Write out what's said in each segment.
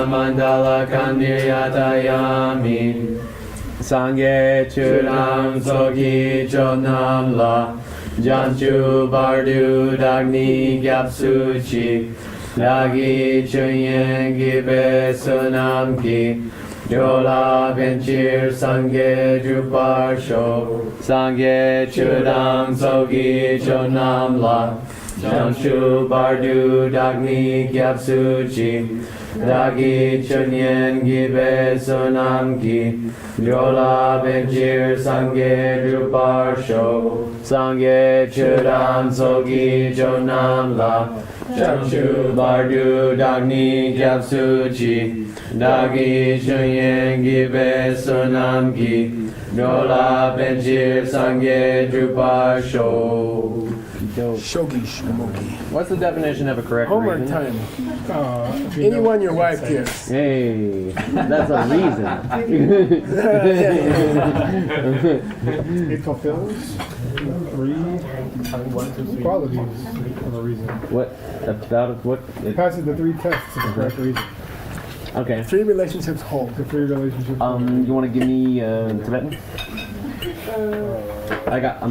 mandala kandiryatayami. Sangye chudam sogi chonam la. Janchu bardu dagni gyapsuchi. Lagi chunyen gibe sunam ki. Jola benchir sangye druparsho. Sangye chudam sogi chonam la. Jamshu bardu dagni gyapsuchi. Dagi chunyen gibe sonam ki. Jola benchir sangye druparsho. Sangye chudam sogi chonam la. Jamshu bardu dagni gyapsuchi. Dagi chunyen gibe sonam ki. Jola benchir sangye druparsho. Shogi Shmoki. What's the definition of a correct Homework reason? time. Anyone your wife gives. Hey, that's a reason. It fulfills three qualities of a reason. What about what? It passes the three tests of the correct reason. Okay. 3 relationships whole. The three relationships. You want to give me Tibetan? I got.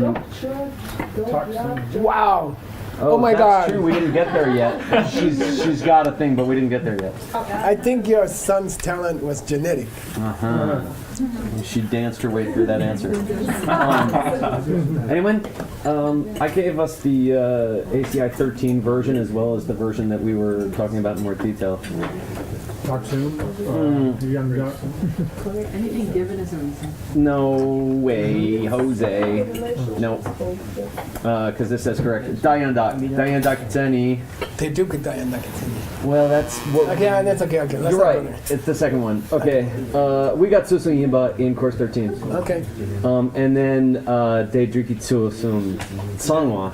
Wow. Oh my that's God. True. We didn't get there yet. She's got a thing, but we didn't get there yet. I think your son's talent was genetic. She danced her way through that answer. Anyone? I gave us the ACI 13 version as well as the version that we were talking about in more detail. Talk soon. You haven't got Anything given as a reason. No way, Jose. No. Because this says correct. Dayandak They do get that in that continue. Well, that's what. Okay, that's okay. Let's You're not right. go there. It's the second one. Okay. We got Susung Yimba in course 13. Okay. And then Daedriki Tsusum Sangwa.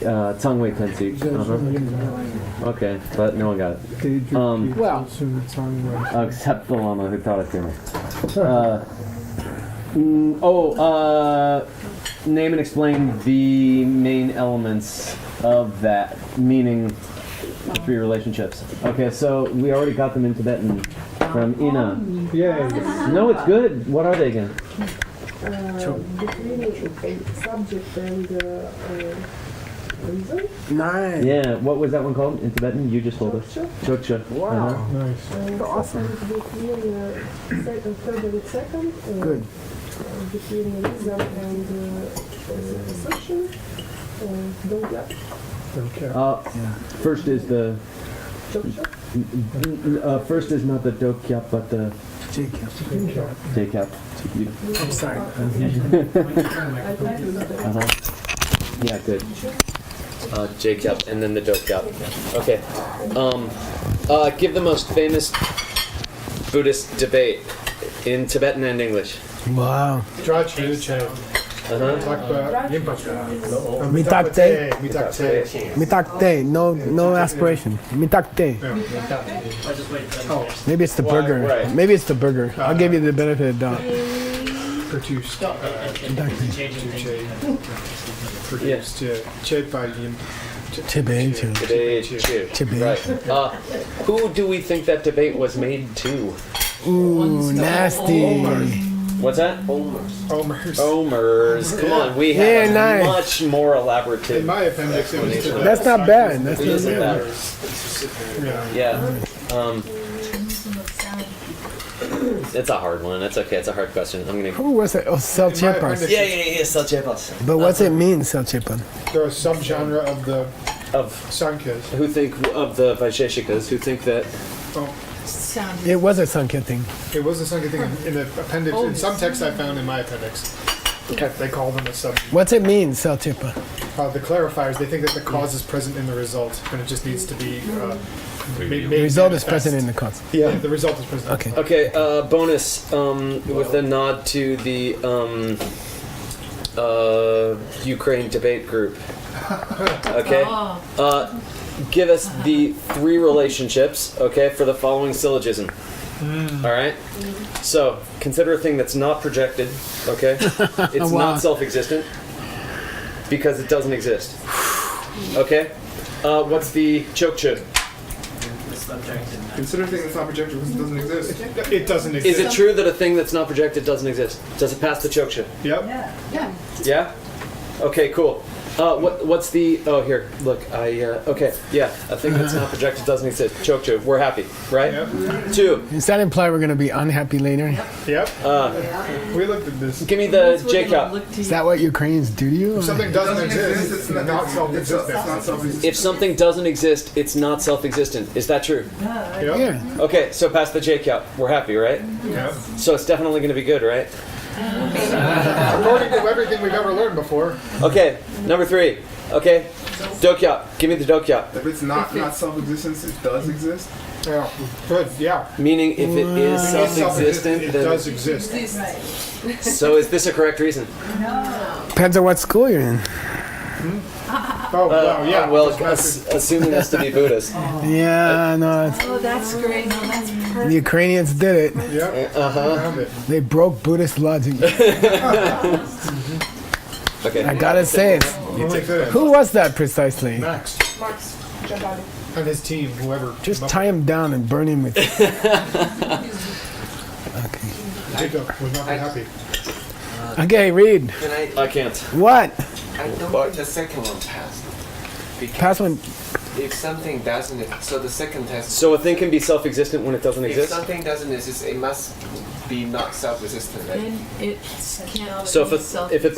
Tangwei Tensi. Okay, but no one got it. Well. Except the Lama who taught it to me. Name and explain the main elements of that, meaning the 3 relationships. Okay, so we already got them in Tibetan from Ina. Yay. No, it's good. What are they again? Between subject and reason. Nice. Yeah, what was that one called in Tibetan? You just told us. Choksha. Wow. Nice. Awesome. Between third and second. Good. Between reason and assumption. Don't get. Okay. First is the. First is not the dokyap, but the Jacob. Jacob. I'm sorry. Yeah, good. Jacob, and then the dokyap. Okay. Give the most famous Buddhist debate in Tibetan and English. Wow. Talk about Mitakte. Mitakte. No aspiration. Mitakte. Maybe it's the burger. right. Maybe it's the burger. I'll give you the benefit of the doubt. produced. Produced. Right. Who do we think that debate was made to? Ooh, nasty. What's that? Omers. Come on, we Yeah, have a nice. much more elaborative. In my appendix, it was to the That's not bad. That's It not isn't bad. that. Yeah. It's a hard one. That's okay. It's a hard question. I'm gonna. Who was it? Oh, Selchepas. Yeah. Salchepas. But what's it mean, Selchepan? They're a subgenre of the Of Sankhya's. who think of the Vaisheshikas who think that. It was a Sankhya thing. It was a Sankhya thing in the appendix. In some texts I found in my appendix, they call them a sub. What's it mean, Selchepa? The clarifiers, they think that the cause is present in the result, and it just needs to be made The result is manifest. present in the cause. Yeah, the result is present. Okay. Okay. Bonus. With a nod to the Ukraine debate group. Okay. Give us the 3 relationships. Okay, for the following syllogism. All right. So consider a thing that's not projected. Okay. It's Wow. not self-existent because it doesn't exist. Okay. What's the chokcha? Consider a thing that's not projected because it doesn't exist. It doesn't exist. Is it true that a thing that's not projected doesn't exist? Does it pass the choksha? Yep. Yeah. Yeah? Okay, cool. What's the... Oh, here, look, okay, yeah, a thing that's not projected doesn't exist. Choksha, we're happy, right? Yep. 2, Does that imply we're going to be unhappy later? Yep. We looked at this. give me the J-cup. Is that what Ukrainians do to you? If something doesn't exist, it's not self-existent. It's not self-existent. If something doesn't exist, it's not self-existent. Is that true? Yep. Yeah. Okay, so pass the J-cup. We're happy, right? Yep. So it's definitely going to be good, right? According to everything we've ever learned before. Okay, number 3. Okay, Dokyap. Give me the Dokyap. If it's not self-existence, it does exist. Yeah. Good. Yeah. Meaning if it is It self-existent, It then... does exist. So is this a correct reason? Depends on what school you're in. Oh, wow, yeah. Well, Just massive. assuming us to be Buddhist. Yeah, no, it's, Oh, that's great. No, that's the perfect. Ukrainians did it. Yep. Found it. They broke Buddhist logic. Okay. I gotta say it. We'll take that in. Who was that precisely? Max Max, Jabali. and his team, whoever. Just tie him down and burn him with. Okay. Jacob was not very happy. Okay, read. Can I can't. What? I don't think the second one passed. Because Pass one. if something doesn't, so the second test. So a thing can be self-existent when it doesn't If exist? something doesn't exist, it must be not self-resistant, right? And it can't So be if a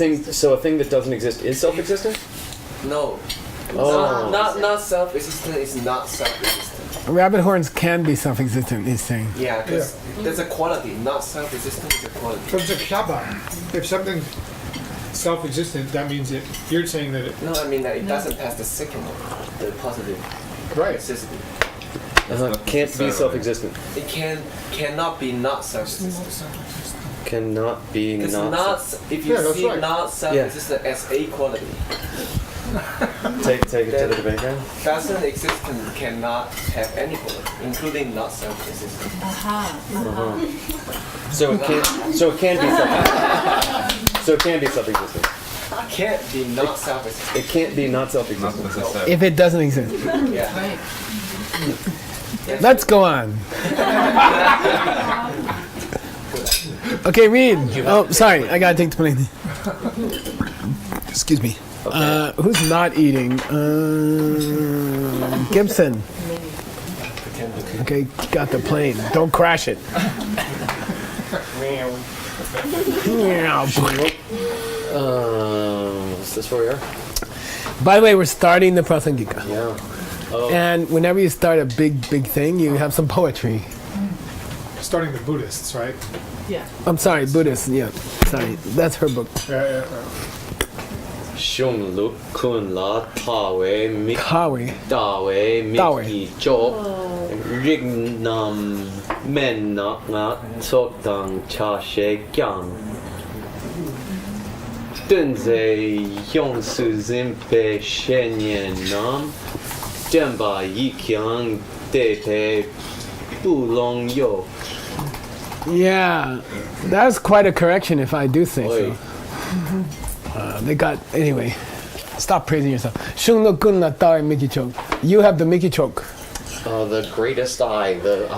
thing that doesn't exist is self-existent? No. Oh. Not self-resistant is not self-resistant. Rabbit horns can be self-existent, he's saying. Yeah, because there's a quality. Not self-resistant is a quality. So it's a shaba. If something's self-existent, that means it. You're saying that it. No, I mean that it doesn't pass the second one, the positive Right. resistance. Can't be self-existent. It cannot be not self-resistant. Cannot be It's not. not. If you Yeah, that's see right. not self-resistant as a quality, Take it to the debate ground. doesn't existent cannot have any quality, including not self-resistant. So it can. So it can be self. So it can be self-existent. Can't be not self-resistant. It can't be not self-existent. If it doesn't exist. Yeah. Right. Let's go on. Okay, read. Oh, sorry, I gotta take the plane. Excuse me. Who's not eating? Gibson. Okay, got the plane. Don't crash it. Is this where we are? By the way, we're starting the Prasangika. Yeah. And whenever you start a big thing, you have some poetry. Starting the Buddhists, right? Yeah. I'm sorry, Buddhist. Yeah, sorry. That's her book. Yeah. Shung Lu Kun La Ta Wei Mi Kawi. Da Wei Mi Da Wei. Ki Jo Rig Nam Men Na Nga Tok Dang Cha She Gyang Dun Ze Yong Su Zin Pe Shen Yen Nam Den Ba Yi Kyang De Pe Bu Long Yo. Yeah, that's quite a correction if I do say Oi. so. They got, anyway, stop praising yourself. Shung no kun na tao Mickey choke. You have the Mickey choke. The greatest eye.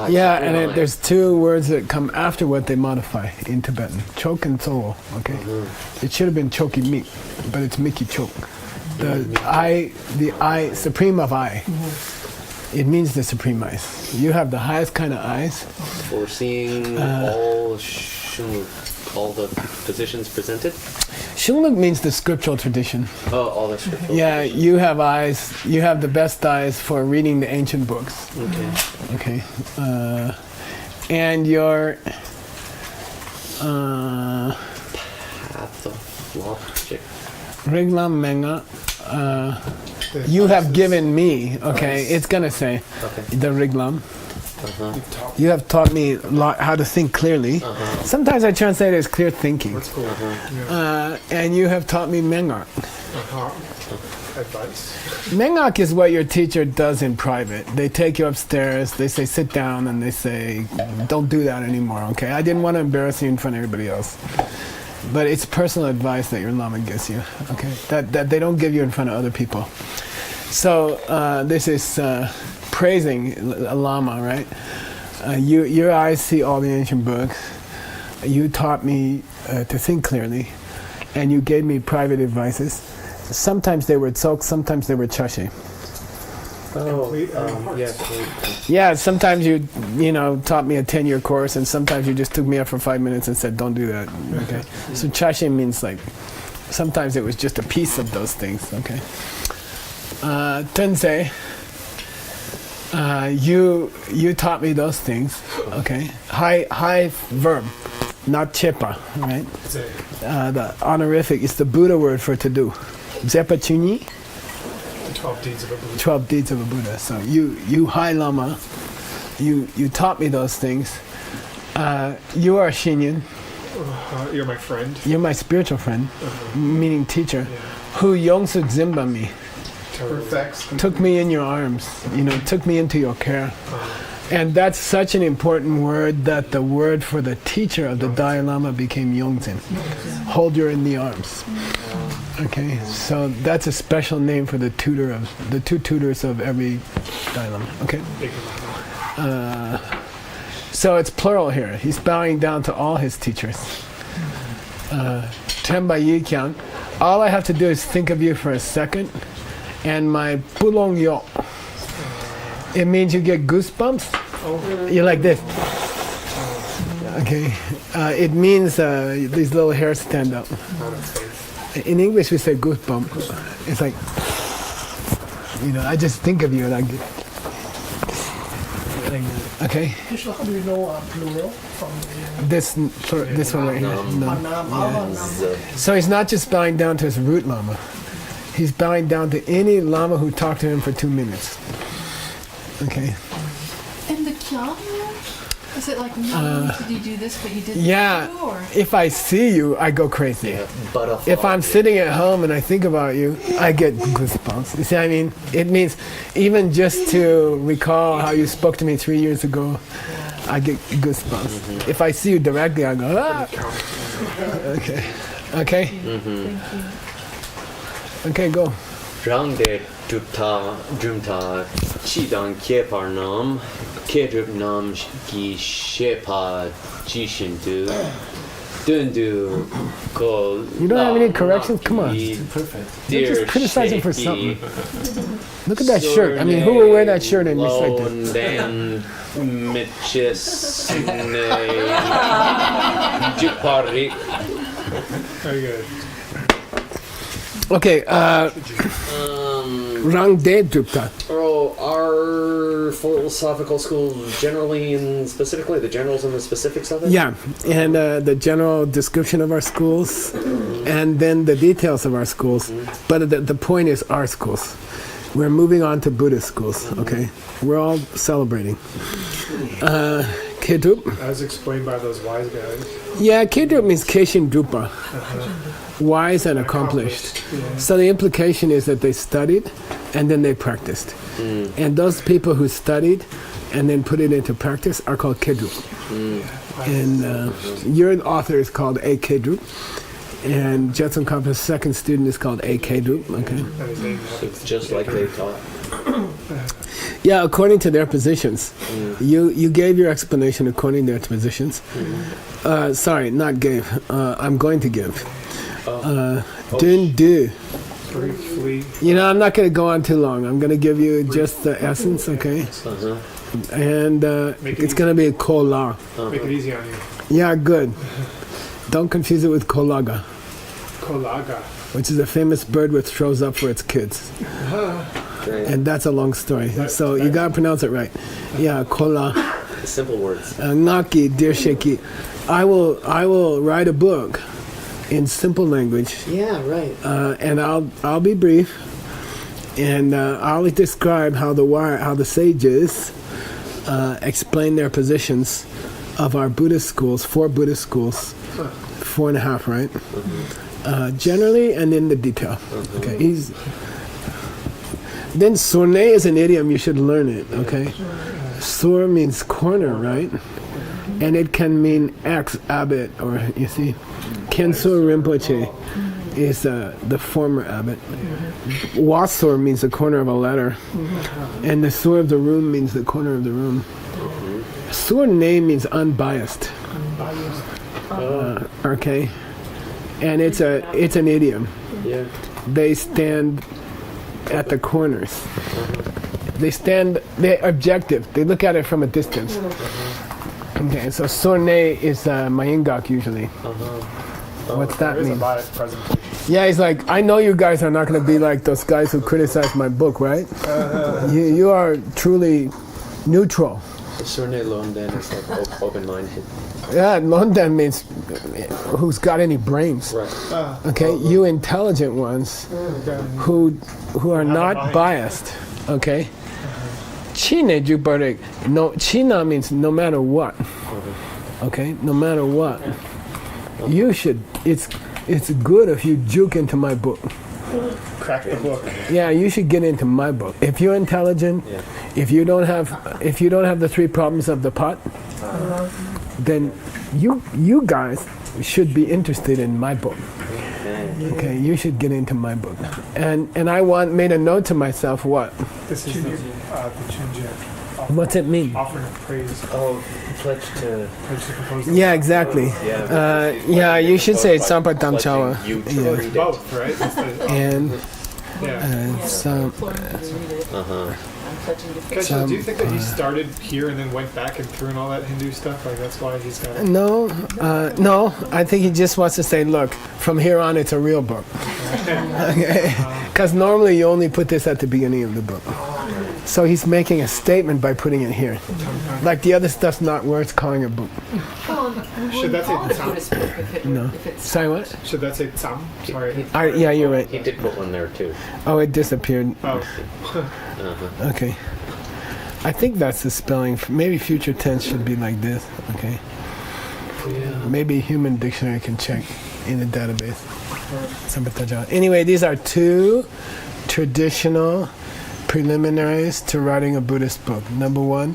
Yeah, and there's two words that come after what they modify in Tibetan. Choke and soul, okay? It should have been choky meat, but it's Mickey choke. The eye, supreme of eye. It means the supreme eyes. You have the highest kind of eyes. Foreseeing all the positions presented. Shungluk means the scriptural tradition. Oh, all the scriptural. Yeah, you have eyes. You have the best eyes for reading the ancient books. Okay. Okay. And your Path of logic. Riglam Menga, you have given me, okay, it's gonna say, Okay. the Riglam. You have taught me how to think clearly. Sometimes I translate it as clear thinking. That's cool. And you have taught me Mengak. Advice. Mengak is what your teacher does in private. They take you upstairs, they say sit down, and they say don't do that anymore, okay? I didn't want to embarrass you in front of everybody else. But it's personal advice that your Lama gives you, okay? That they don't give you in front of other people. So this is praising a lama, right? Your eyes see all the ancient books. You taught me to think clearly, and you gave me private advices. Sometimes they were tsok, sometimes they were chashe. Yeah, sometimes you taught me a 10-year course, and sometimes you just took me up for 5 minutes and said, don't do that, okay? So chashe means like, sometimes it was just a piece of those things, okay? Tensei, you taught me those things, okay? High verb, not chepa, right? The honorific is the Buddha word for to do. Zepa chunyi. 12 deeds of a Buddha. 12 deeds of a Buddha. So you high lama, you taught me those things. You are Shinyan. You're my friend. You're my spiritual friend, meaning teacher, who Yongsu Zimba me. Perfects. Took me in your arms, took me into your care. And that's such an important word that the word for the teacher of the Dalai Lama became Yongzin. Hold you in the arms. Okay, so that's a special name for the two tutors of every Dalai Lama. Okay. So it's plural here. He's bowing down to all his teachers. Tenpa Yikyang. All I have to do is think of you for a second, and my pulong yo. It means you get goosebumps. You're like this. Okay. It means these little hairs stand up. In English, we say goosebump. It's like, I just think of you like okay. How do you know plural from This one right here. No. So he's not just bowing down to his root lama. He's bowing down to any lama who talked to him for 2 minutes. Okay. And the kyang? Is it like, no, did you do this, but you didn't Yeah. do, or? If I see you, I go crazy. If I'm sitting at home and I think about you, I get goosebumps. You see what I mean? It means even just to recall how you spoke to me 3 years ago, I get goosebumps. Mm-hmm. If I see you directly, I go, ah! Okay. Okay? Mm-hmm. Okay, go. Rangde Jumta Chidang Kieparnam Kedrupnam Gi Shepa Jishindu Dundu Ko. You don't have any corrections? Come on. Perfect. You're just criticizing for something. Look at that shirt. I mean, who would wear that shirt and recite this? Very good. Okay, Rangde Drupta. Our philosophical school generally and specifically, the generals and the specifics of it? Yeah, and the general description of our schools, and then the details of our schools. But the point is our schools. We're moving on to Buddhist schools, okay? We're all celebrating. Kedrup. As explained by those wise guys. Yeah, Kedrup means Keshin Drupa. Wise and accomplished. Yeah. So the implication is that they studied and then they practiced. And those people who studied and then put it into practice are called Kedrup. And your author is called A. Kedrup. And Jetsun Kapa's second student is called A. Kedrup. Okay. It's just like they taught. Yeah, according to their positions. You gave your explanation according to their positions. Sorry, not gave. I'm going to give. Dun du. Briefly. I'm not going to go on too long. I'm going to give you just the essence, okay? And it's going to be kola. Make it easy on you. Yeah, good. Don't confuse it with kolaga, Kolaga. which is a famous bird which throws up for its kids. And that's a long story. So you got to pronounce it right. Yeah, kola. Simple words. Ngaki, dear Sheki. I will write a book in simple language. Yeah, right. And I'll be brief, and I'll describe how the sages explain their positions of our Buddhist schools, 4 Buddhist schools, 4.5, right? Generally, and in the detail. Okay. Then surne is an idiom. You should learn it. Okay. Sur means corner, right? And it can mean ex-abbot, or you see, Kensur Rinpoche is the former abbot. Wasur means the corner of a letter, and the sur of the room means the corner of the room. Sur name means unbiased. Okay, and it's an idiom. Yeah. They stand at the corners. They're objective. They look at it from a distance. Okay, so Sorne is Mayingak usually. What's that There is a mean? biased presentation. Yeah, he's like, I know you guys are not going to be like those guys who criticize my book, right? You are truly neutral. Surne Londen is like open-minded. Yeah, Londan means who's got any brains. Right. Okay, you intelligent ones who are not biased. Okay. Chine jubarik. No, China means no matter what. Okay, no matter what. You should. It's good if you juke into my book. Crack the book. Yeah, you should get into my book. If you're intelligent, if you don't have the 3 problems of the pot, then you guys should be interested in my book. Okay, you should get into my book. And I made a note to myself. What? This is the Chinjak. What's it mean? Offering of praise. Oh, pledge to Propose. Yeah, exactly. Yeah, you should say Sampa Damchawa. you to Yeah. read it. Both, right? That's the, And yeah. some. Kesha, do you think that he started here and then went back and threw in all that Hindu stuff? Like that's why he's got it? No, no. I think he just wants to say, look, from here on, it's a real book. Okay, because normally you only put this at the beginning of the book. So he's making a statement by putting it here. Like the other stuff's not worth calling a book. Should that say Tsam? No. Sorry, what? Should that say Tsam? Sorry. Yeah, you're right. He did put one there too. Oh, it disappeared. Oh. Okay. I think that's the spelling. Maybe future tense should be like this. Okay. Maybe Human Dictionary can check in the database. Anyway, these are 2 traditional preliminaries to writing a Buddhist book. Number 1,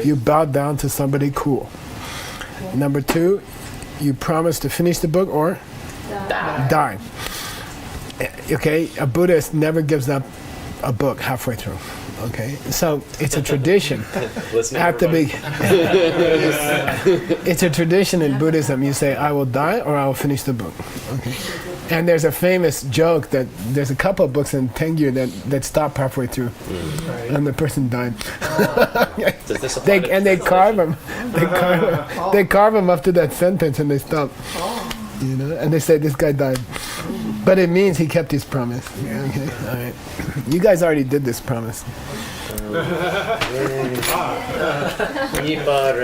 you bow down to somebody cool. Number 2, you promise to finish the book or die. Okay, a Buddhist never gives up a book halfway through. Okay, so it's a tradition. At the big, it's a tradition in Buddhism. You say, "I will die" or "I will finish the book." Okay, and there's a famous joke that there's a couple of books in Tengyur that stop halfway through, and the person died. Does this apply to They carve them. They carve them up to that sentence, and they stop. You know, and they say this guy died, but it means he kept his promise. Okay, all right. You guys already did this promise.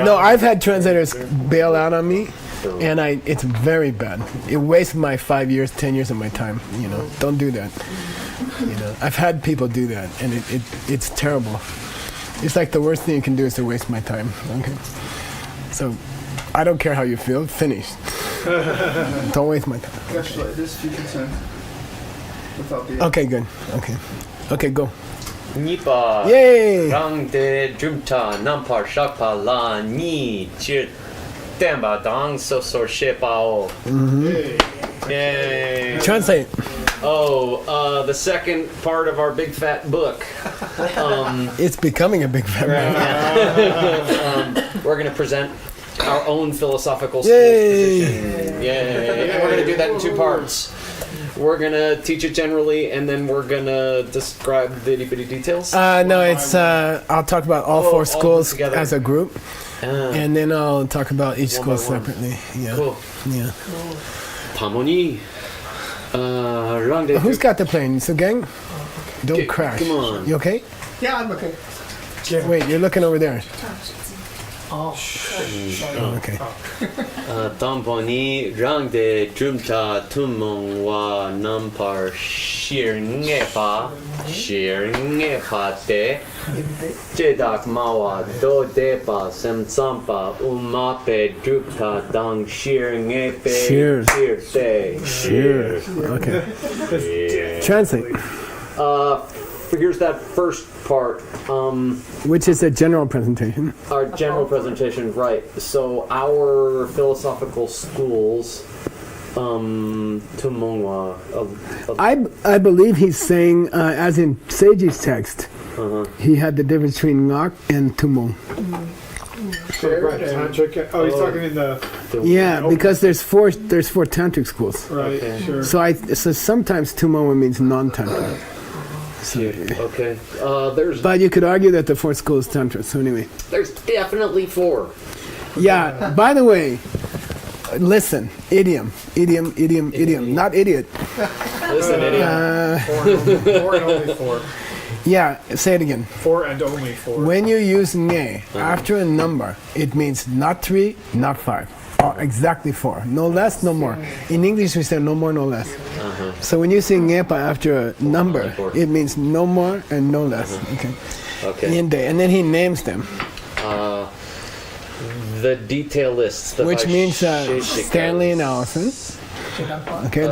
No, I've had translators bail out on me, and it's very bad. It wastes my 5 years, 10 years of my time. You know, don't do that. You know, I've had people do that, and it's terrible. It's like the worst thing you can do is to waste my time. Okay, so I don't care how you feel. Finish. Don't waste my time. Gosh, like this future tense. Without the Okay, good. Okay, go. Nipa. Yay! Rang de Jumta Nampar Shakpa La Ni Chir Temba Dang So Sor Shepao. Yay. Translate. Oh, the second part of our big fat book. It's becoming a big family. We're going to present our own philosophical Yay! position. Yay! And we're going to do that in 2 parts. We're going to teach it generally, and then we're going to describe the itty-bitty details. No, it's I'll talk about all 4 schools together. as a group, and then I'll talk about each school by one. separately. Yeah. Cool. Yeah. Pamoni. Rang de Who's got the plane? So gang, don't crash. Come on. You okay? Yeah, I'm okay. Wait, you're looking over there. Oh, okay. Tamponi rang de Jumta Tumong Wa Nampar Shir Ngepa Te Jedak Mawa Do Depa Sem Sampa Umape Jupta Dang Shir Ngepe Shir. Te Sure. Okay. Translate. Here's that first part. Which is a general presentation. Our general presentation, right. So our philosophical schools Tumongwa. I believe he's saying, as in Seiji's text, he had the difference between ngak and tumong. Right, tantric. Oh, he's talking in the Yeah, because there's four tantric schools. right. Okay. Sure. So sometimes tumong means non-tantric. Okay. There's But you could argue that the fourth school is tantra. So anyway, there's definitely 4. yeah. By the way, listen, idiom, not idiot. Listen, idiot. Four and only four. Yeah, say it again. 4 and only 4. When you use nge after a number, it means not 3, not 5. Or exactly 4. No less, no more. In English, we say no more, no less. So when you say ngepa after a number, it means no more and no less. Okay. Okay. And then he names them, The detail lists. The which means Stanley and Allison. Okay,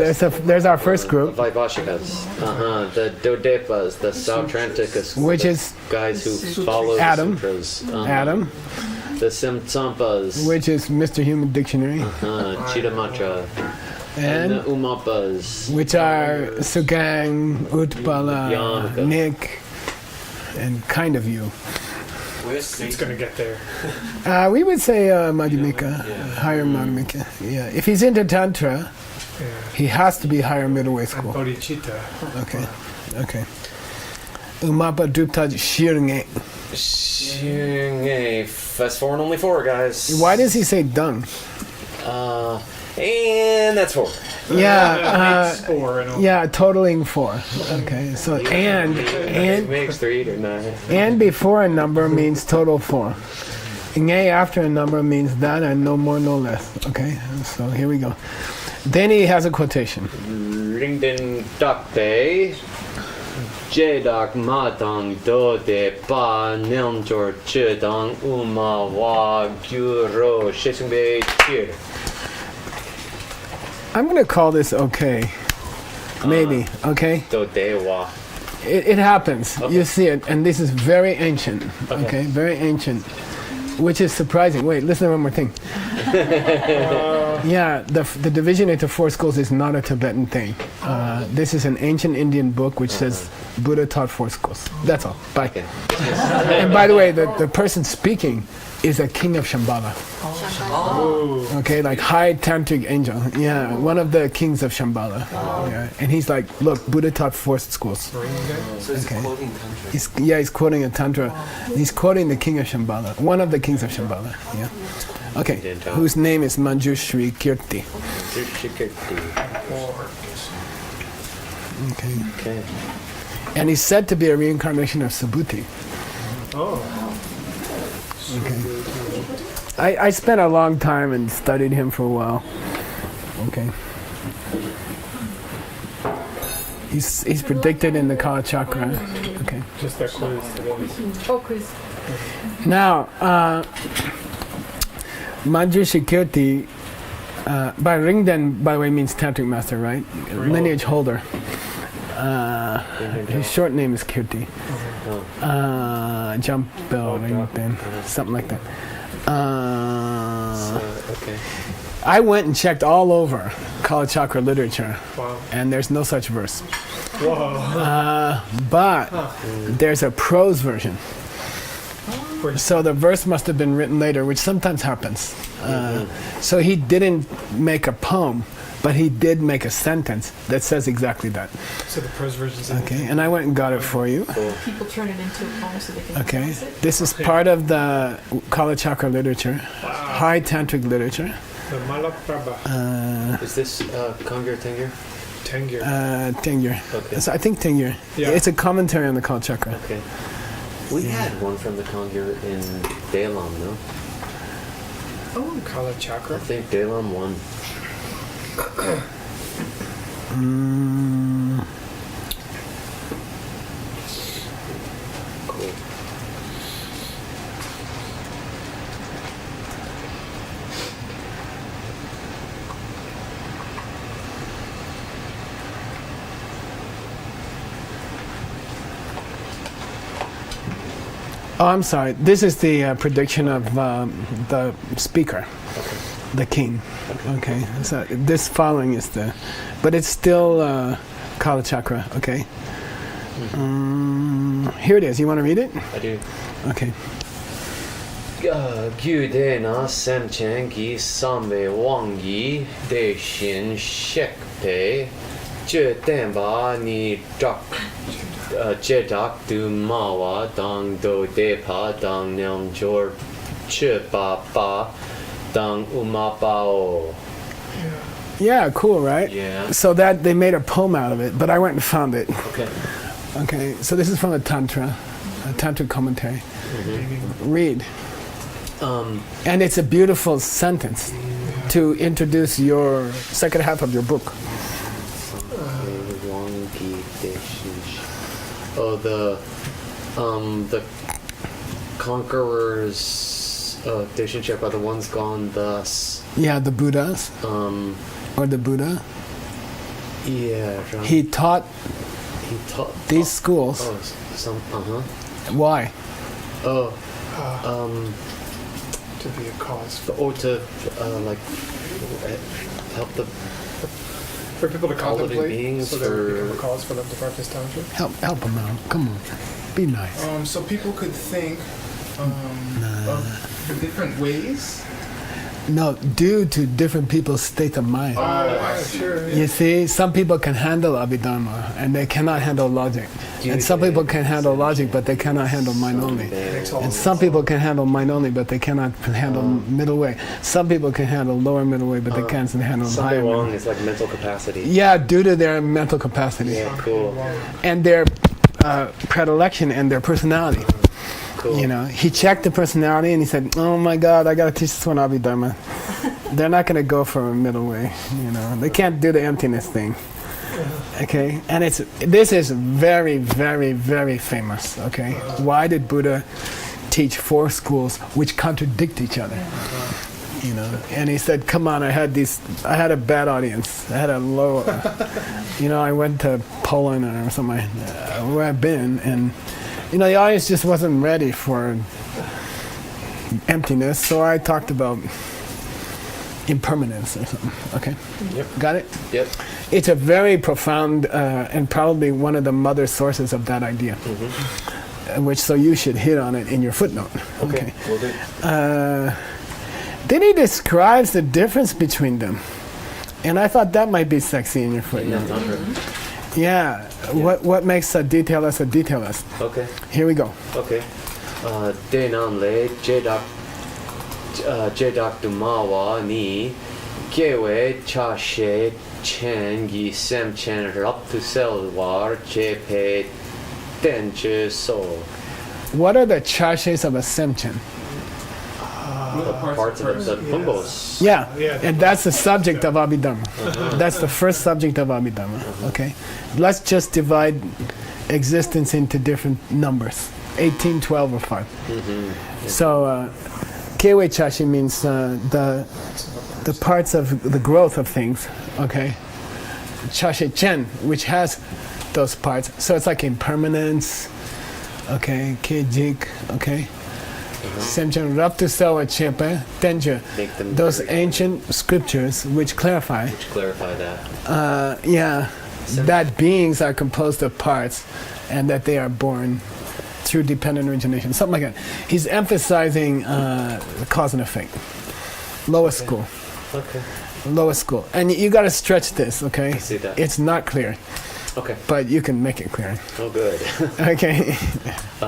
there's our first group, Vaibhashikas. The Dodepas, the Sautranticus. which is guys who follow Adam. the sutras. Adam, The Simtsampas. which is Mr. Human Dictionary, Chittamatra. And the and Umapas. which are Sugang, Utpala, Yanaka. Nick, and kind of you. Where's It's gonna get there. We would say Madhyamika, higher Madhyamika. Yeah, if he's into Tantra, Yeah. he has to be higher middle way And school. bodhicitta. Okay. Umapa Drupta Shirnge. That's 4 and only 4, guys. Why does he say dung? And that's 4. Yeah, 4 and only. yeah, totaling 4. Okay, so and makes 3 or 9. and before a number means total 4. Nge after a number means that and no more, no less. Okay, so here we go. Then he has a quotation. Ringden Dakpe. Jedok Matang Do De Pa Nelmjor Chidang Uma Wa Gyuro Shishingbe Chir. I'm going to call this okay. Maybe, okay? Do De Wa. It happens. You see it, and this is very ancient. Okay. Okay, very ancient, which is surprising. Wait, listen to one more thing. Yeah, the division into 4 schools is not a Tibetan thing. This is an ancient Indian book which says Buddha taught 4 schools. That's all. Bye. Okay. And by the way, the person speaking is a king of Shambhala. Okay, like high tantric angel. Yeah, one of the kings of Shambhala. Yeah, and he's like, look, Buddha taught 4 schools. So it's Okay. quoting tantra. He's quoting a tantra. He's quoting the king of Shambhala, one of the kings of Shambhala. Yeah. Okay, whose name is Manjushri Kirti. Okay. Okay. And he's said to be a reincarnation of Subhuti. Oh. Okay. I spent a long time and studied him for a while. Okay. He's predicted in the Kala Chakra. Okay. Just that quiz today. Oh, quiz. Now, Manjushri Kirti, by Ringden, by the way, means tantric master, right? Lineage holder. His short name is Kirti. Jump bell, Ringden, something like that. Okay. I went and checked all over Kala Chakra literature, Wow. and there's no such verse. Whoa. But there's a prose version. So the verse must have been written later, which sometimes happens. So he didn't make a poem, but he did make a sentence that says exactly that. So the prose version's Okay, and I went and got it for you. People turn it into a poem so they can Okay, pronounce it. this is part of the Kala Chakra literature, high tantric literature. the Malaprabha. Is this Kongur Tengur? Tengyur. Tengyur. Okay. So I think Tengyur. Yeah. It's a commentary on the Kala Chakra. Okay. We had one from the Kongur in Dalam, no? Kala I Chakra. think Dalam won. Cool. Oh, I'm sorry. This is the prediction of the speaker. the king. Okay, so this following is but it's still Kala Chakra. Okay. Here it is. You want to read it? I do. Okay. Gyu de na sem chen gi samwe wang yi de xin shek pe je den ba ni dak je dak du ma wa dang do de pa dang nyam jor che ba ba dang uma bao. Yeah, cool, right? Yeah. So that they made a poem out of it, but I went and found it. Okay. Okay, so this is from a Tantra commentary. Read. And it's a beautiful sentence to introduce your second half of your book. Oh, the conquerors of Daishinship are the ones gone thus. Yeah, the Buddhas. Or the Buddha. Yeah. He taught these schools. Oh, some. Why? Oh. To be a cause Or to like help the for people to all living contemplate, beings, so that would for- become a cause for them to practice tantra. Help them out. Come on. Be nice. So people could think of the different ways. No, due to different people's state of mind. Sure. You see, some people can handle Abhidharma and they cannot handle logic. And some people can handle logic but they cannot handle mind only. And some people can handle mind only but they cannot handle middle way. Some people can handle lower middle way but they can't handle higher something middle. wrong is like mental capacity. Yeah, due to their mental capacity. Yeah, cool. And their predilection and their personality. Cool. You know, he checked the personality and he said, "Oh my God, I gotta teach this one Abhidharma." They're not gonna go for a middle way. You know, they can't do the emptiness thing. Okay, and this is very, very, very famous. Okay, why did Buddha teach 4 schools which contradict each other? You know, and he said, "Come on, I had a bad audience. I had a low. I went to Poland or somewhere where I've been and." You know, the audience just wasn't ready for emptiness, so I talked about impermanence or something. Okay? Yep. Got it? Yep. It's a very profound and probably one of the mother sources of that idea. So you should hit on it in your footnote. Okay. Will do. Then he describes the difference between them. And I thought that might be sexy in your footnote. Yeah. What makes a detailist a detailist? Okay. Here we go. Okay. De nan le je dak du ma wa ni gewe cha she chen yi sem chen rap tu sel war je pe den je so. What are the chashes of a semchen? The parts of the pumbos. Yeah, and that's the subject of Abhidharma. That's the first subject of Abhidharma. Okay, let's just divide existence into different numbers: 18, 12, or 5. So, Kewe Chashi means the parts of the growth of things. Okay, Chashe Chen, which has those parts. So it's like impermanence. Okay, Kejik. Okay. Semchen Raptu Sawa Chepe, Tenja, those ancient scriptures which clarify that. That beings are composed of parts and that they are born through dependent origination, something like that. He's emphasizing cause and effect. Lowest school. Okay. Lowest school. And you got to stretch this, okay? I see that. It's not clear. Okay. But you can make it clear. Oh, good. Okay.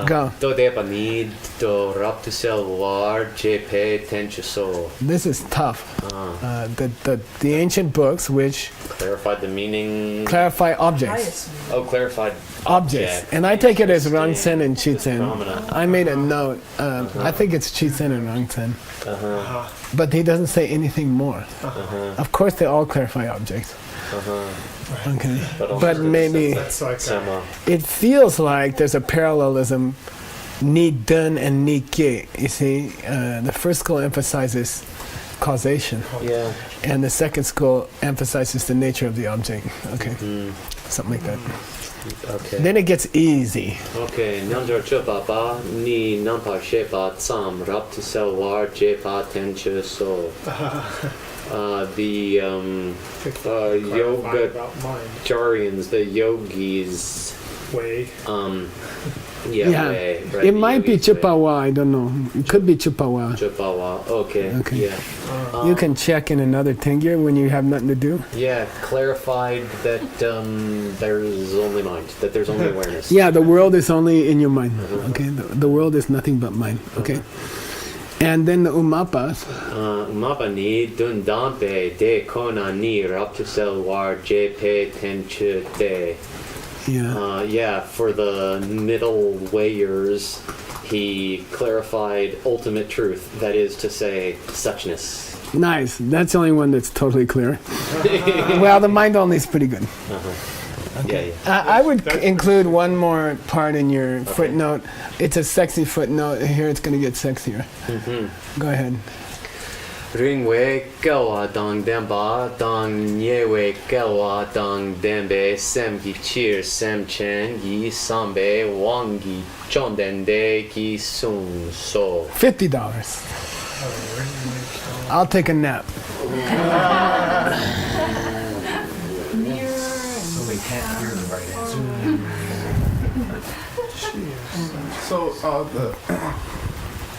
Go. Do de pani do rap to sel war je pe tenchu so. This is tough. The ancient books which Clarified the meaning. clarify objects. Clarified Objects. And I take it as Rangsen and Chitzen. Phenomena. I made a note. I think it's Chitzen and Rangsen. But he doesn't say anything more. Of course, they all clarify objects. Okay. But maybe That's like it feels like there's a parallelism, ni dun and ni ke. You see, the first school emphasizes causation, Yeah. and the second school emphasizes the nature of the object. Okay, something like that. Okay. Then it gets easy. Okay. Nyanjor chupapa ni nampa shepa tsam rap to selwar jepa tencha so. The yoga About mind. Jarians, the yogis. Way. Yeah. Way, right, It the might be yogis way. Chippewa, I don't know. It could be Chippewa. Chupawa. Okay. Okay. Yeah. You can check in another Tengyur when you have nothing to do. Yeah. Clarified that there's only mind. That there's only awareness. Yeah, the world is only in your mind. Okay, the world is nothing but mind. Okay, and then the umapas. Mapa ni dundampe de kona ni raptusel war jpe tenche de. Yeah, Yeah, for the middle wayers, he clarified ultimate truth. That is to say, suchness. nice. That's the only one that's totally clear. Well, the mind only is pretty good. Yeah. I would include one more part in your footnote. It's a sexy footnote. Here it's going to get sexier. Go ahead. Ringwe gawa dang demba dang yewe gawa dang dembe sem gi chir sem chen yi sambe wang gi chondende gi sung so. $50. I'll take a nap. So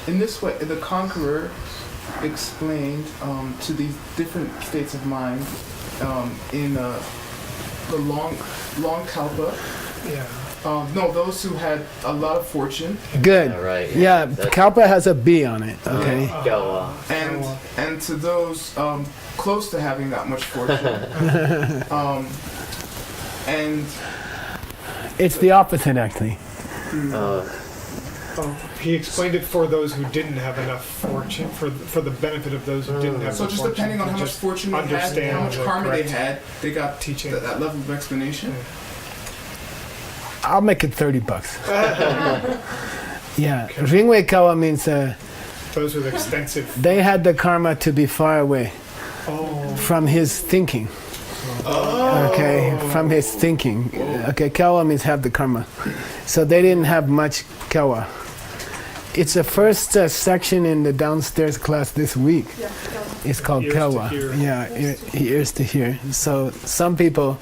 in this way, the conqueror explained to these different states of mind in the long kalpa. Yeah. No, those who had a lot of fortune, Good. All right. Yeah, That's- Kalpa has a B on it. Okay. Gawa. and to those close to having that much fortune, and It's the opposite, actually. He explained it for those who didn't have enough fortune, for the benefit of those who didn't have so enough just fortune. depending on to how much just fortune they had, understand how much the karma they correct had, they got teaching. that level of explanation. I'll make it $30. Yeah. Ringwei Kawa means Those with extensive. they had the karma to be far away Oh. from his thinking. Okay, from his thinking. Okay, Kawa means have the karma. So they didn't have much Kawa. It's the first section in the downstairs class this week. It's called Ears to Kawa. hear. Yeah, ears to hear. So some people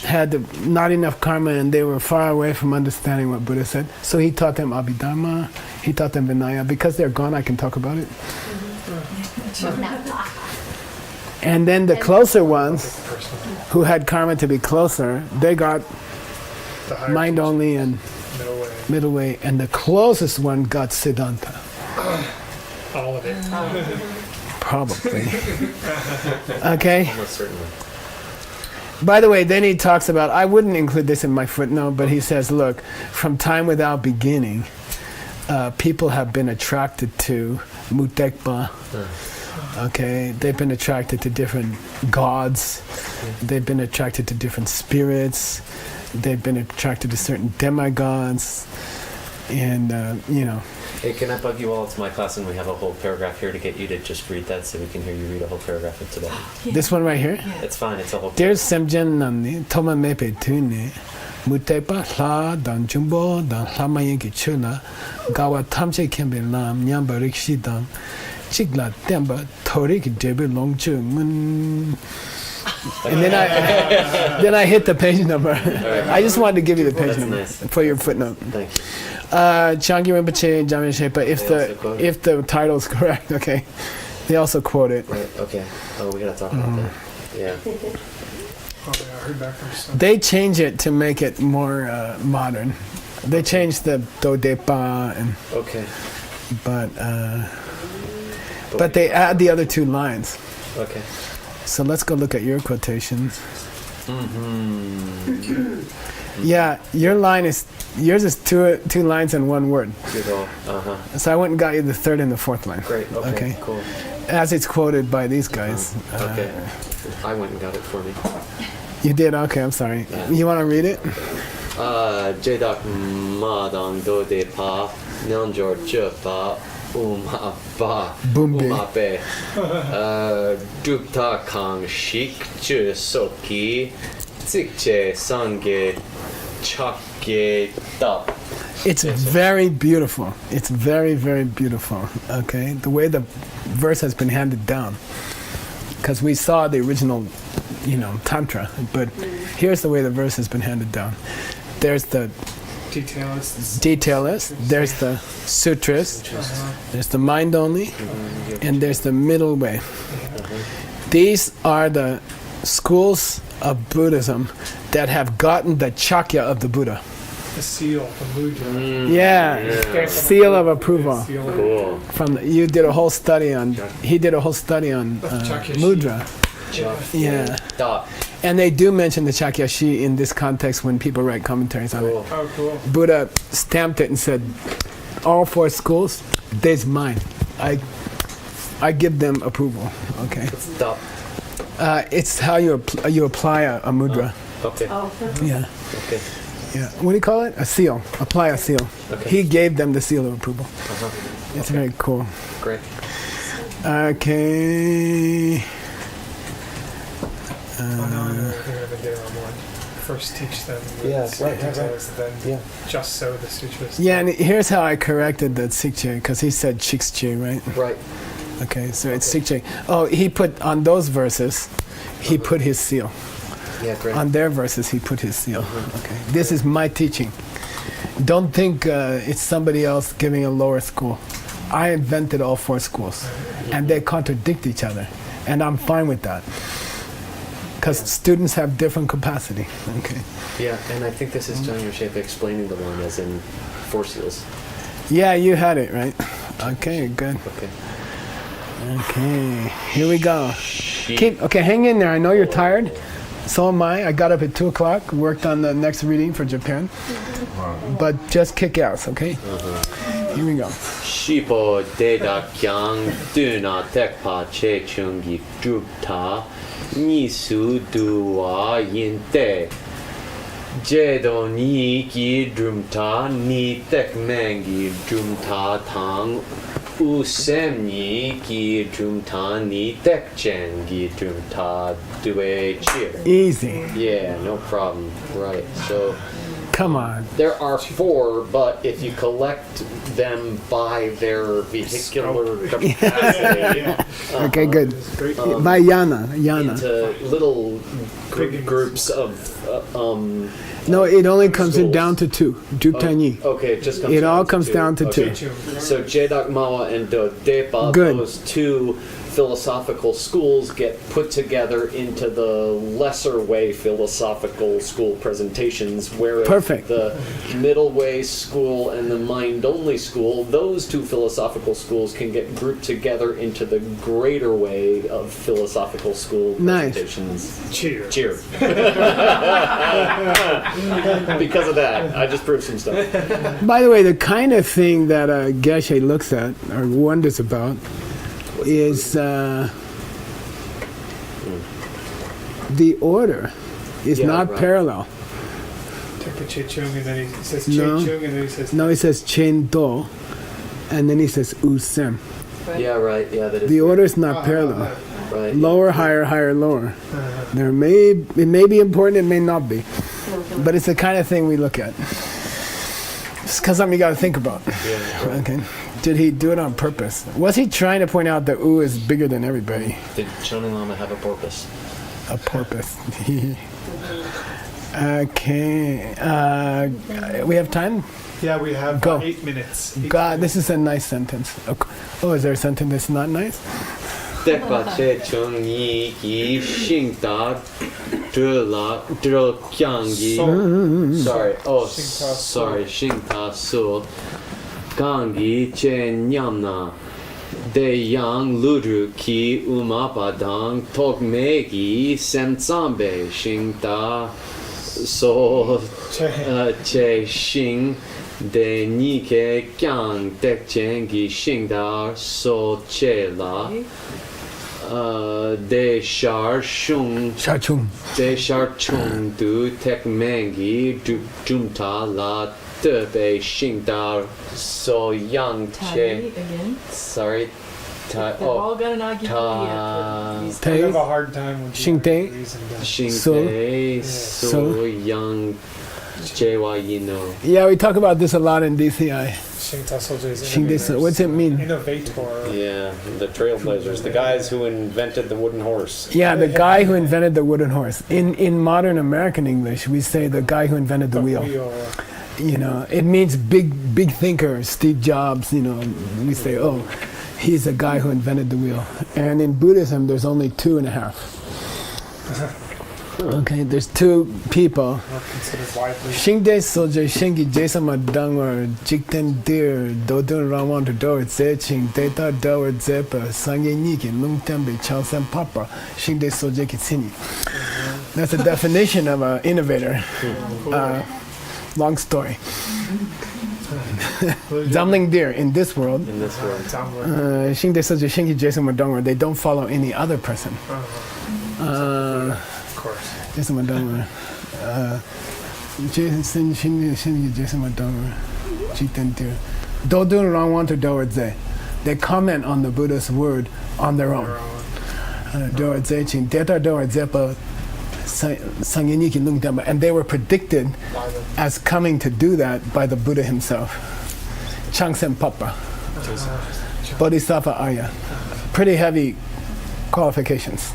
had not enough karma and they were far away from understanding what Buddha said. So he taught them Abhidharma, he taught them Vinaya. Because they're gone, I can talk about it. And then the closer ones, who had karma to be closer, they got The higher mind teaching, only and middle way, middle way. And the closest one got Siddhanta, all of it. probably. Okay? Almost certainly. By the way, then he talks about, I wouldn't include this in my footnote, but he says, look, from time without beginning, people have been attracted to Mutekpa. Okay, they've been attracted to different gods. They've been attracted to different spirits. They've been attracted to certain demigods. And, you know, Hey, can I bug you all to my class and we have a whole paragraph here to get you to just read that so we can hear you read a whole paragraph of Tibet? this one right here. It's fine, it's a whole There's Semjen Namni, Toma Mepe Tuni, Mutekpa, La, Dan Jumbo, Dan Lamayenki Chuna, Gawa Tamche Kembe Lam, Nyamba Rikshi Dan, Chigla Temba, Torik Debi Longchu, and then I hit the page number. I just wanted to give you the page That's number nice. for your footnote. Thank you. Changi Rinpoche, Jamie Shepa, if the title's correct, okay. They also quote it. Right, okay. Oh, we gotta talk about that. Yeah. Oh, yeah, I heard that from some. They change it to make it more modern. They changed the do de pa, and Okay. but they add the other two lines. Okay. So let's go look at your quotations. Mm-hmm. Yeah, yours is two lines and one word. Good old. Uh-huh. So I went and got you the third and the fourth line. Great. Okay. Cool. As it's quoted by these guys. Okay. I went and got it for me. You did? Okay, I'm sorry. You want to read it? Jedak madang do de pa nyanjor che pa ba Boombe. be dupta kang shik che soki tsik che sange Chaketa. It's very beautiful. It's very, very beautiful. Okay, the way the verse has been handed down, because we saw the original, tantra, but here's the way the verse has been handed down. There's the detailist. There's the sutras. There's the mind only, and there's the middle way. These are the schools of Buddhism that have gotten the chakya of the Buddha. The seal, the mudra. Yeah. Seal of approval. Cool. You did a whole study on. He did a whole study on mudra. Yeah. Stop. And they do mention the Chakyashi in this context when people write commentaries on it. Oh, cool. Buddha stamped it and said, all 4 schools, this mine. I give them approval. Okay. Stop. It's how you apply a mudra. Okay. Yeah. Okay. Yeah. What do you call it? A seal. Apply a seal. Okay. He gave them the seal of approval. It's very cool. Great. Okay. They're going to do one. First teach them the details, then just so the sutras. Yeah, and here's how I corrected that sikche, because he said chikche, right? Right. Okay, so it's sikche. Oh, he put on those verses, he put his seal. Yeah, great. On their verses, he put his seal. Okay, this is my teaching. Don't think it's somebody else giving a lower school. I invented all 4 schools, and they contradict each other, and I'm fine with that. Because students have different capacity. Okay. Yeah, and I think this is John Yoshepa explaining the one as in 4 seals. Yeah, you had it, right? Okay, good. Okay. Okay, here we go. Hang in there. I know you're tired. So am I. I got up at 2 o'clock, worked on the next reading for Japan. But just kick ass, okay? Here we go. Shipo deda kyang duna tekpa che chungi drupta nisu duwa yinte jedo ni ki drumta ni tekmengi drumta tang usem ni ki drumta ni tekchengi drumta due cheer. Easy. Yeah, no problem. Right. So Come on. there are 4, but if you collect them by their vehicular capacity Okay, good. Great. By Yana. into little groups of No, it only comes down to 2. Druptanyi. okay, it just comes It down all comes down to 2. So Jedok Mawa and Dodepa, Good. those 2 philosophical schools get put together into the lesser way philosophical school presentations, whereas Perfect. the middle way school and the mind only school, those 2 philosophical schools can get grouped together into the greater way of philosophical school Nice. presentations. Cheer. Cheer. Because of that, I just proved some stuff. By the way, the kind of thing that Geshe looks at or wonders about is the order is Yeah, not right. parallel. Take the Chechung and then he says No. Chechung and then he says No, he says Chen Do, and then he says Usem. Yeah, right. Yeah, that is The order is not parallel. right. Lower, higher, higher, lower. It may be important, it may not be, but it's the kind of thing we look at. It's because something you got to think about. Yeah, right. Okay. Did he do it on purpose? Was he trying to point out that U is bigger than everybody? Did Shonin Lama have a porpoise? A porpoise. Okay. We have time? yeah, we have Go. 8 minutes. God, this is a nice sentence. Oh, is there a sentence that's not nice? Tekpa che chung yi ki shing da dro kyangi. Sorry. Oh, sorry. Shing ta su. Gangi che nyamna. De yang ludru ki umapadang tokmegi semtsambe shing da so che shing de nike kyang tekchengi shing da so che la de shar shung Shachung. de shar chung du tekmengi jumta la de be shing da so yang che again. sorry ta They've all oh got an argument ta here. I have a hard time with Shing Te. reason. shing So- de so so- yang JYino. Yeah, we talk about this a lot in DCI. Shinta soldiers. Shingde, what's it mean? Innovator. Yeah, the trailblazers, the guys who invented the wooden horse. Yeah, the guy who invented the wooden horse. In modern American English, we say the guy who invented the wheel. You know, it means big thinker, Steve Jobs. You know, we say, oh, he's the guy who invented the wheel. And in Buddhism, there's only 2.5. Okay, there's 2 people. Considered widely. Shingde soje shingi jason madangor jikten deer dodun rawan to door zeching data dower zepa sangye niki lungtembe chausen papa shingde soje kitsini. That's a definition of an innovator. Long story. Dumpling deer in this world. In this world. Shingde soje shingi jason madangor. They don't follow any other person. Of course. Jason Madonna. Jason Madonna. Jitentir. Dodun Rawan to Dowadze. They comment on the Buddha's word on their own. Dowadze Chin. Deta Dowadzepa Sangeniki Lungdamba. And they were predicted as coming to do that by the Buddha himself. Changsen Papa. Bodhisattva Arya. Pretty heavy qualifications.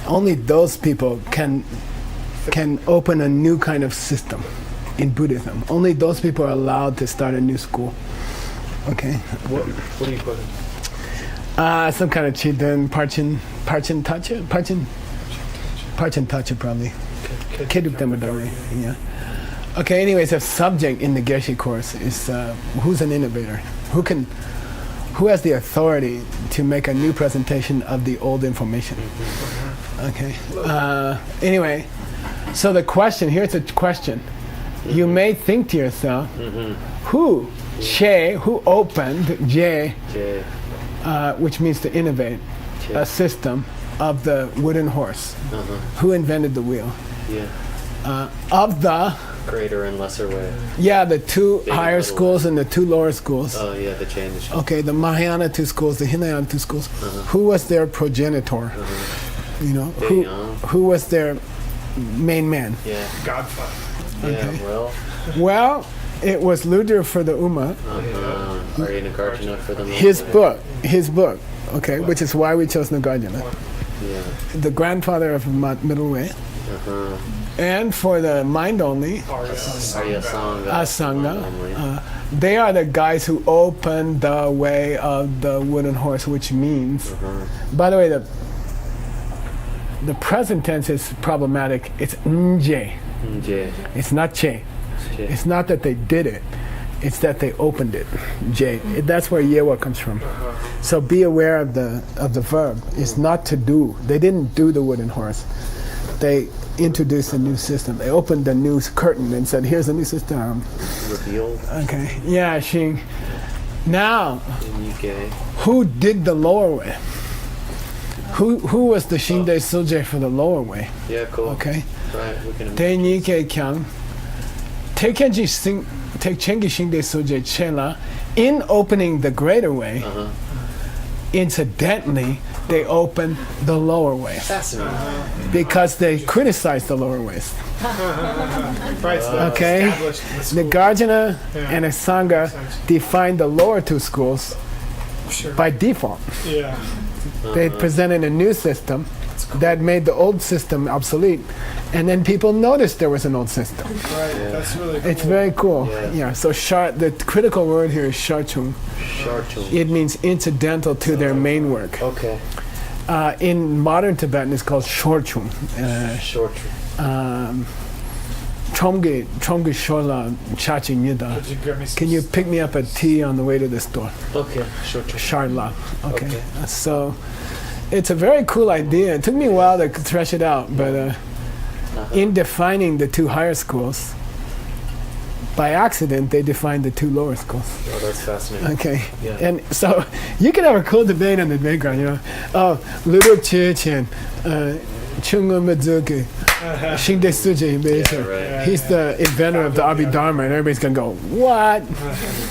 Only those people can open a new kind of system in Buddhism. Only those people are allowed to start a new school. Okay. What do you put in? Some kind of Chiden, Parchin Tacha probably. Keduk Demadari. Yeah. Okay. Anyways, the subject in the Geshe course is who's an innovator? Who has the authority to make a new presentation of the old information? Okay. Anyway, so the question, here's a question. You may think to yourself, who opened J, which means to innovate, a system of the wooden horse? Who invented the wheel? Yeah. Of the Greater and lesser way. Yeah, the 2 Big higher and schools and the 2 lower schools. Oh yeah, the change. Okay, the Mahayana 2 schools, the Hinayana 2 schools. Who was their progenitor? You know, who was their main man? Yeah. Godfather. Yeah. Okay. Well, it was Ludra for the Ummah. Nagarjuna for the His book. Okay, which is why we chose Nagarjuna. Yeah. The grandfather of Middle Way. And for the mind only, Asanga. They are the guys who opened the way of the wooden horse, which means, by the way, the present tense is problematic. It's nje. It's not che. It's not that they did it. It's that they opened it. J. That's where yewa comes from. So be aware of the verb. It's not to do. They didn't do the wooden horse. They introduced a new system. They opened the new curtain and said, "Here's a new system." Revealed. Okay. Yeah, Xing. Now, In UK. who did the lower way? Who was the Shinde Suje for the lower way? Yeah, cool. Okay. Right, we can Tenike Kyang. Tekenji Chengi Shinde Suje Chela. In opening the greater way, incidentally, they opened the lower way. Fascinating. Because they criticized the lower ways. Right, so Okay? established the school. Nagarjuna and Asanga defined the lower 2 schools Sure. by default. Yeah. They presented a new system that made the old system obsolete, and then people noticed there was an old system. Right. That's really cool. It's very cool. Yeah. So the critical word here is sharchung. Sharchung. It means incidental to their main work. Okay. In modern Tibetan, it's called shorchung. Shorchung. Chomge shola chachi nida. Could you grab me some Can you pick me up a tea on the way to the store? Okay. Shorchung. Sharla. Okay. Okay. So it's a very cool idea. It took me a while to thresh it out, but in defining the 2 higher schools, by accident, they defined the 2 lower schools. Oh, that's fascinating. Okay. Yeah. And so you can have a cool debate on the background, you know. Oh, Ludo Chechen, Chungo Mizuki, Shinde Suje Beisha. right. He's the inventor of the Abhidharma, and everybody's going to go, what?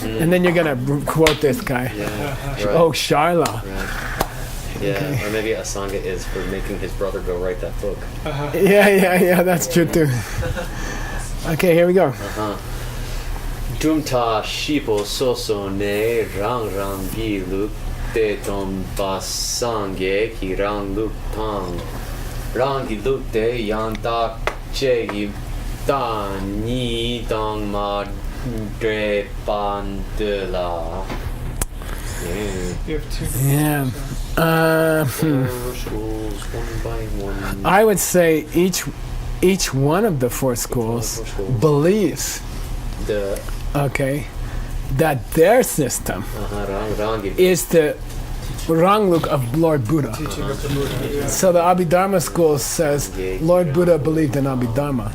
And then you're going to quote this guy. Yeah. Right. Oh, Sharla. Right. Yeah, or maybe Asanga is for making his brother go write that book. Yeah, that's true too. Okay, here we go. Dumta shipo soso ne rang rang gi luk te tom basange ki rang luk tang rang gi luk te yan tak che gi ta ni dang ma dre pan de la. You have two. Yeah. Schools one by one. I would say each one of the four schools believes, The that their system rang gi is the Rangluk of Lord Buddha. Teaching of the Buddha. Yeah. So the Abhidharma school says Lord Buddha believed in Abhidharma.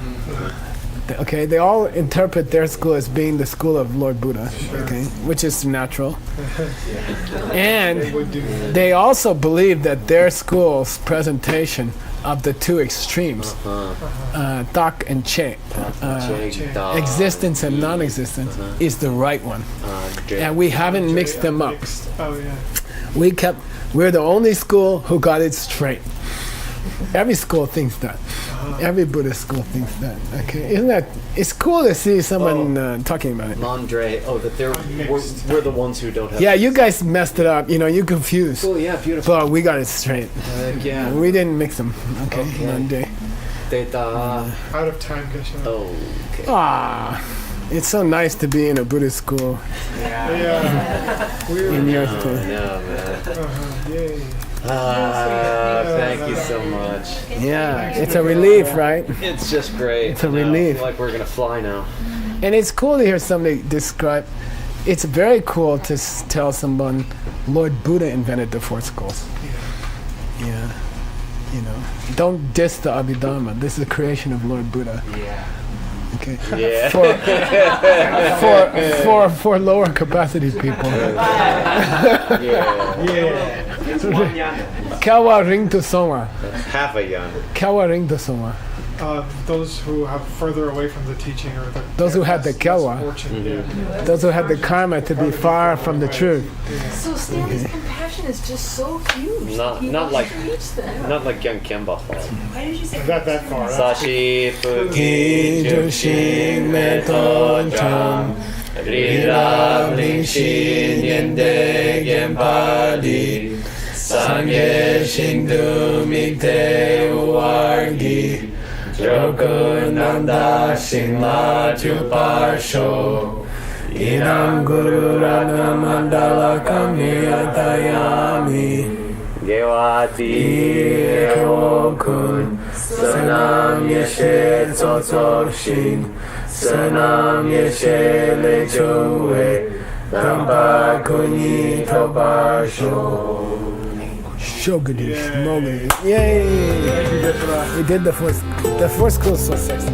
Okay, they all interpret their school as being the school of Lord Buddha, okay, which is natural. And they also believe that their school's presentation of the two extremes, Tak and Che, existence and non-existence, is the right one. And we haven't mixed them up. Oh yeah. We're the only school who got it straight. Every school thinks that. Every Buddhist school thinks that. Okay, isn't that? It's cool to see someone talking about it. Mandre, that we're the ones who don't have. Yeah, you guys messed it up. You confused. Oh yeah, beautiful. But we got it straight. Yeah. We didn't mix them. Okay. Okay. Theta. Out of time, Geshe. Okay. It's so nice to be in a Buddhist school Yeah. in your Oh, school. no, man. Yay. Thank you so much. Yeah, it's a relief, right? It's just great. It's a No, I relief. feel like we're gonna fly now. And it's cool to hear somebody describe. It's very cool to tell someone Lord Buddha invented the four schools. Yeah. Don't diss the Abhidharma. This is a creation of Lord Buddha. Yeah. Okay. Yeah. For lower capacity people. Yeah. Kawa ring to soma. Half a yan. Kawa ring to soma. Those who have further away from the teaching or Those who had the less kawa. fortune, yeah. Those who had the karma to be far from the truth. So Stanley's compassion is just so huge. Not- He not wants like- to reach them. Not like young Kemba. Why did you say Not that far. Sashi Ki jushin meton cham. Rira blingshin yende gempali. Sangye shindu mikte uargi. Jokunanda shingla chuparsho. Inam guru rana mandala kamiyatayami. Gewati Ekokun Sanam Yeshe Tsotsoshin Sanam Yeshe Lechowe Rampa Kunyi Tobarsho Shogadish Mogadish. Yay! We did the first school so sexy.